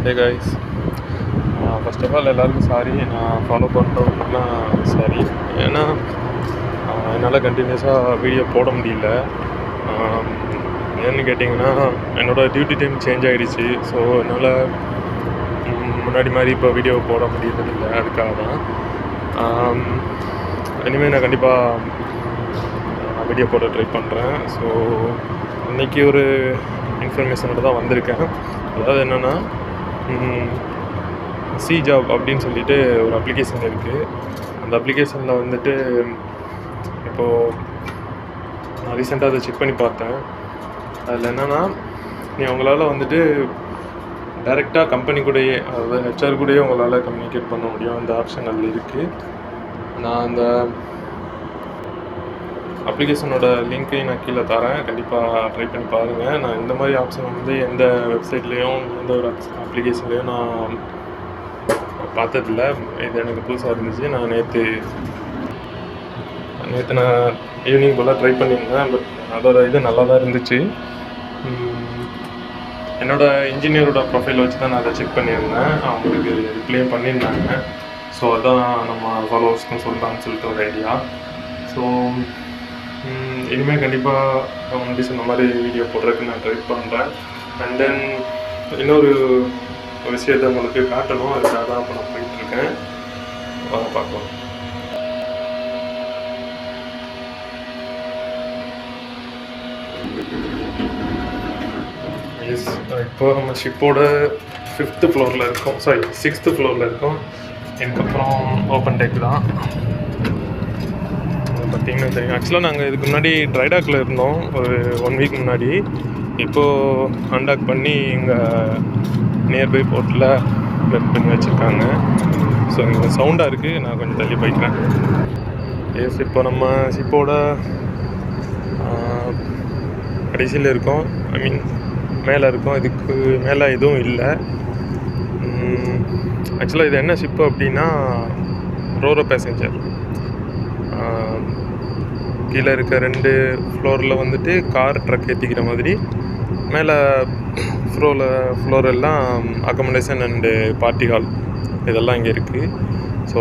Hey guys, first of all எல்லாருக்கும் sorry. நான் follow பண்ணுறவங்களுக்குலாம் சாரி. ஏன்னா என்னால் கண்டினியூஸாக வீடியோ போட முடியல. ஏன்னு கேட்டிங்கன்னா என்னோடய டியூட்டி டைம் சேஞ்ச் ஆகிடுச்சு. ஸோ என்னால் முன்னாடி மாதிரி இப்போ வீடியோ போட முடியறதில்லை. அதுக்காக தான். இனிமேல் நான் கண்டிப்பாக வீடியோ போட ட்ரை பண்ணுறேன். ஸோ இன்றைக்கி ஒரு இன்ஃபர்மேஷனோட தான் வந்திருக்கேன். அதாவது என்னென்னா, seajob அப்படின்னு சொல்லிட்டு ஒரு அப்ளிகேஷன் இருக்குது. அந்த அப்ளிகேஷனில் வந்துட்டு இப்போது நான் ரீசெண்டாக அதை செக் பண்ணி பார்த்தேன். அதில் என்னென்னா, உங்களால் வந்துட்டு டைரெக்டாக கம்பெனி கூடயே, அதாவது ஹெச்ஆர் கூடயே உங்களால் கம்யூனிகேட் பண்ண முடியும். அந்த ஆப்ஷன் அதில் இருக்குது. நான் அந்த அப்ளிகேஷனோட லிங்க்கையும் நான் கீழே தரேன். கண்டிப்பாக ட்ரை பண்ணி பாருங்கள். நான் இந்த மாதிரி ஆப்ஷன் வந்து எந்த வெப்சைட்லேயும் எந்த ஒரு அப்ளிகேஷன்லேயும் நான் பார்த்ததில்ல. இது எனக்கு புதுசாக இருந்துச்சு. நான் நேற்று நான் ஈவினிங் போல் ட்ரை பண்ணியிருந்தேன். பட் அதோட இது நல்லா தான் இருந்துச்சு. என்னோடய இன்ஜினியரோட ப்ரொஃபைல் வச்சு தான் நான் அதை செக் பண்ணியிருந்தேன். அவங்களுக்கு ரிப்ளையும் பண்ணியிருந்தாங்க. ஸோ அதான் நம்ம ஃபாலோவர்ஸ்க்கும் சொல்லலாம்னு சொல்லிட்டு ஒரு ஐடியா. ஸோ இனிமேல் கண்டிப்பாக முன்னாடி சொன்ன மாதிரி வீடியோ போடுறதுக்கு நான் ட்ரை பண்ணுறேன். அண்ட் தென் இன்னொரு விஷயத்தை உங்களுக்கு காட்டணும். அதுக்காக தான் இப்போ நான் போயிட்டுருக்கேன். வாங்க பார்க்கலாம். எஸ், இப்போ நம்ம ஷிப்போட 5th ஃப்ளோரில் இருக்கோம். 6th ஃப்ளோரில் இருக்கோம். இதுக்கப்புறம் ஓப்பன் டெக் தான். பார்த்திங்கன்னா தெரியும். ஆக்சுவலாக நாங்கள் இதுக்கு முன்னாடி ட்ரைடாக்கில் இருந்தோம் ஒரு 1 வீக் முன்னாடி. இப்போது அன்டாக் பண்ணி இங்கே நியர்பை போர்ட்டில் பிளட் பண்ணி வச்சுருக்காங்க. ஸோ இங்கே சவுண்டாக இருக்குது. நான் கொஞ்சம் தள்ளி போய்க்கிறேன். எஸ், இப்போ நம்ம ஷிப்போட கடைசியில் இருக்கோம். ஐ மீன் மேலே இருக்கோம். இதுக்கு மேலே எதுவும் இல்லை. ஆக்சுவலாக இது என்ன ஷிப்பு அப்படின்னா, ரோரோ பேசஞ்சர். கீழே இருக்க 2 ஃப்ளோரில் வந்துட்டு கார் ட்ரக் ஏற்றிக்கிற மாதிரி, மேலே ஃப்ளோர் எல்லாம் அக்கமடேஷன் அண்டு பார்ட்டி ஹால் இதெல்லாம் இங்கே இருக்குது. ஸோ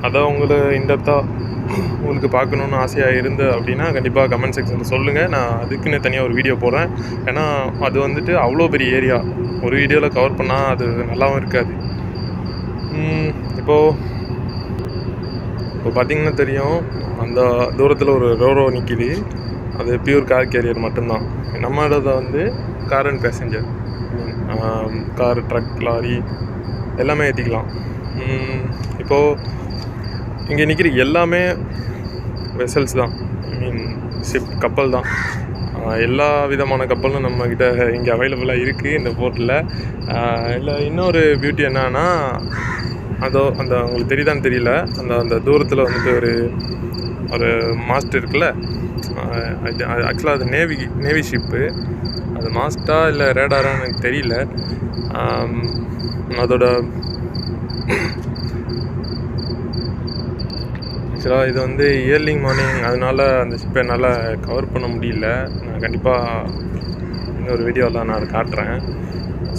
அதை உங்களை இன்டெப்த்தாக உங்களுக்கு பார்க்கணுன்னு ஆசையாக இருந்து அப்படின்னா கண்டிப்பாக கமெண்ட் செக்ஷனில் சொல்லுங்கள். நான் அதுக்குன்னு தனியாக ஒரு வீடியோ போடுறேன். ஏன்னா அது வந்துட்டு அவ்வளோ பெரிய ஏரியா ஒரு வீடியோவில் கவர் பண்ணால் அது நல்லாவும் இருக்காது. இப்போ பார்த்திங்கன்னா தெரியும், அந்த தூரத்தில் ஒரு ரோரோ நிற்கிது. அது பியூர் கார் கேரியர் மட்டும்தான். நம்மளோட வந்து car and passenger, car, truck, lorry எல்லாமே ஏற்றிக்கலாம். இப்போது இங்கே நிற்கிற எல்லாமே வெசல்ஸ் தான். ஐ மீன் ஷிப், கப்பல் தான். எல்லா விதமான கப்பலும் நம்மக்கிட்ட இங்கே அவைலபிளாக இருக்குது இந்த போர்ட்டில். இல்லை இன்னொரு பியூட்டி என்னன்னா, அந்த உங்களுக்கு தெரியுதான்னு தெரியல, அந்த தூரத்தில் வந்துட்டு ஒரு மாஸ்ட் இருக்குல்ல. ஆக்சுவலாக அது நேவி ஷிப்பு. அது மாஸ்டா இல்லை ரேடாரான்னு எனக்கு தெரியல. அதோட ஆக்சுவலாக இது வந்து இயர்லி மார்னிங், அதனால் அந்த ஷிப்பை என்னால் கவர் பண்ண முடியல. நான் கண்டிப்பாக இன்னொரு வீடியோவில் நான் அதை காட்டுறேன்.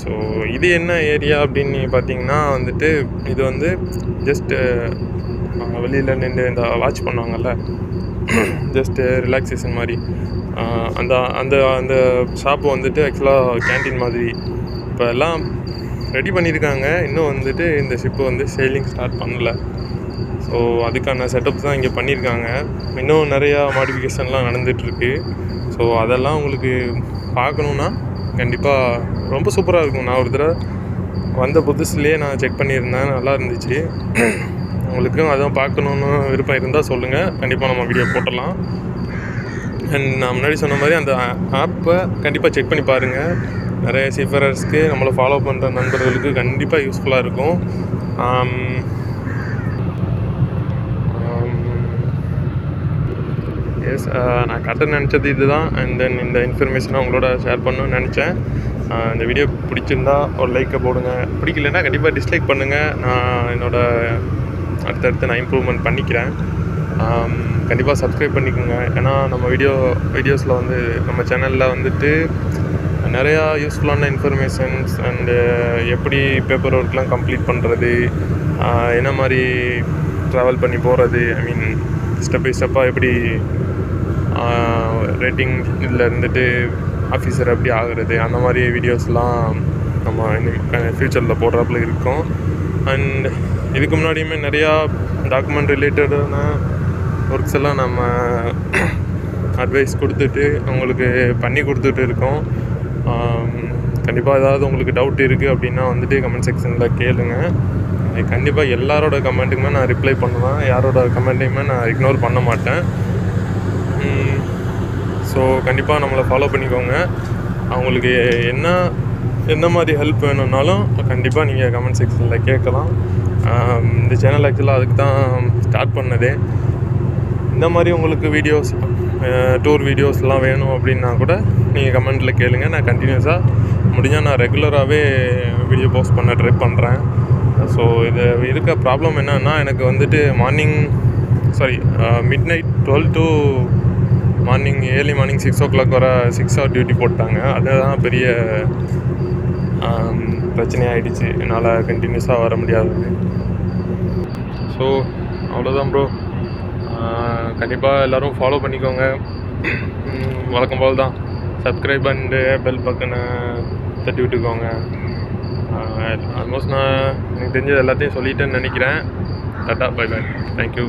ஸோ இது என்ன ஏரியா அப்படின்னு பார்த்தீங்கன்னா வந்துட்டு, இது வந்து ஜஸ்ட்டு வெளியில் நின்று இந்த வாட்ச் பண்ணுவாங்கள்ல, ஜஸ்ட்டு ரிலாக்ஸேஷன் மாதிரி. அந்த அந்த அந்த ஷாப்பு வந்துட்டு ஆக்சுவலாக கேன்டீன் மாதிரி இப்போ எல்லாம் ரெடி பண்ணியிருக்காங்க. இன்னும் வந்துட்டு இந்த ஷிப்பு வந்து செயிலிங் ஸ்டார்ட் பண்ணல. ஸோ அதுக்கான செட்டப் தான் இங்கே பண்ணியிருக்காங்க. இன்னும் நிறையா மாடிஃபிகேஷன்லாம் நடந்துகிட்ருக்கு. ஸோ அதெல்லாம் உங்களுக்கு பார்க்கணுன்னா கண்டிப்பாக ரொம்ப சூப்பராக இருக்கும். நான் ஒரு தடவை வந்த புதுசுலேயே நான் செக் பண்ணியிருந்தேன், நல்லா இருந்துச்சு. உங்களுக்கும் அதான் பார்க்கணுன்னு விருப்பம் இருந்தால் சொல்லுங்கள், கண்டிப்பாக நம்ம வீடியோ போட்டலாம். அண்ட் நான் முன்னாடி சொன்ன மாதிரி அந்த ஆப்பை கண்டிப்பாக செக் பண்ணி பாருங்கள். நிறைய சீஃபரர்ஸ்க்கு, நம்மளை ஃபாலோ பண்ணுற நண்பர்களுக்கு கண்டிப்பாக யூஸ்ஃபுல்லாக இருக்கும். எஸ், நான் காட்ட நினச்சது இது தான். அண்ட் தென் இந்த இன்ஃபர்மேஷனை உங்களோட ஷேர் பண்ணணும்னு நினச்சேன். இந்த வீடியோ பிடிச்சிருந்தா ஒரு லைக்கை போடுங்க. பிடிக்கலைன்னா கண்டிப்பாக டிஸ்லைக் பண்ணுங்கள். நான் அடுத்தடுத்து நான் இம்ப்ரூவ்மெண்ட் பண்ணிக்கிறேன். கண்டிப்பாக சப்ஸ்கிரைப் பண்ணிக்கோங்க. ஏன்னா நம்ம வீடியோஸில் வந்து நம்ம சேனலில் வந்துட்டு நிறையா யூஸ்ஃபுல்லான இன்ஃபர்மேஷன்ஸ் அண்டு எப்படி பேப்பர் ஒர்க்லாம் கம்ப்ளீட் பண்ணுறது, என்ன மாதிரி ட்ராவல் பண்ணி போகிறது, ஐ மீன் ஸ்டெப் பை ஸ்டெப்பாக எப்படி ரேட்டிங் இதில் இருந்துட்டு ஆஃபீஸர் எப்படி ஆகுறது, அந்த மாதிரி வீடியோஸ்லாம் நம்ம ஃப்யூச்சரில் போடுறாப்புல இருக்கோம். அண்ட் இதுக்கு முன்னாடியுமே நிறையா டாக்குமெண்ட் ரிலேட்டடான ஒர்க்ஸ் எல்லாம் நம்ம அட்வைஸ் கொடுத்துட்டு அவங்களுக்கு பண்ணி கொடுத்துட்டு இருக்கோம். கண்டிப்பாக ஏதாவது உங்களுக்கு டவுட் இருக்குது அப்படின்னா வந்துட்டு கமெண்ட் செக்ஷனில் கேளுங்க. கண்டிப்பாக எல்லாரோட கமெண்ட்டுக்குமே நான் ரிப்ளை பண்ணுவேன், யாரோட கமெண்ட்டையுமே நான் இக்னோர் பண்ண மாட்டேன். ஸோ கண்டிப்பாக நம்மளை ஃபாலோ பண்ணிக்கோங்க. அவங்களுக்கு என்ன மாதிரி ஹெல்ப் வேணும்னாலும் கண்டிப்பாக நீங்கள் கமெண்ட் செக்ஷனில் கேட்கலாம். இந்த சேனல் ஆக்சுவலாக அதுக்கு தான் ஸ்டார்ட் பண்ணதே. இந்த மாதிரி உங்களுக்கு வீடியோஸ், டூர் வீடியோஸ்லாம் வேணும் அப்படின்னா கூட நீங்கள் கமெண்ட்டில் கேளுங்க. நான் கண்டினியூஸாக முடிஞ்சால் நான் ரெகுலராகவே வீடியோ போஸ்ட் பண்ண ட்ரை பண்ணுறேன். ஸோ இது இருக்க ப்ராப்ளம் என்னன்னா, எனக்கு வந்துட்டு mid night 12 to early morning 6 o'clock வர 6 hour டியூட்டி போட்டாங்க. அதுதான் பெரிய பிரச்சனையாகிடுச்சு, என்னால் கண்டினியூஸாக வர முடியாது. ஸோ அவ்வளோதான் ப்ரோ. கண்டிப்பாக எல்லோரும் ஃபாலோ பண்ணிக்கோங்க. வழக்கம் போல் தான் சப்ஸ்கிரைப் பண்ணிட்டு பெல் பக்கனை தட்டி விட்டுக்கோங்க. ஆல்மோஸ்ட் நான் எனக்கு தெரிஞ்சது எல்லாத்தையும் சொல்லிட்டேன்னு நினைக்கிறேன். Tata, bye bye, thank you.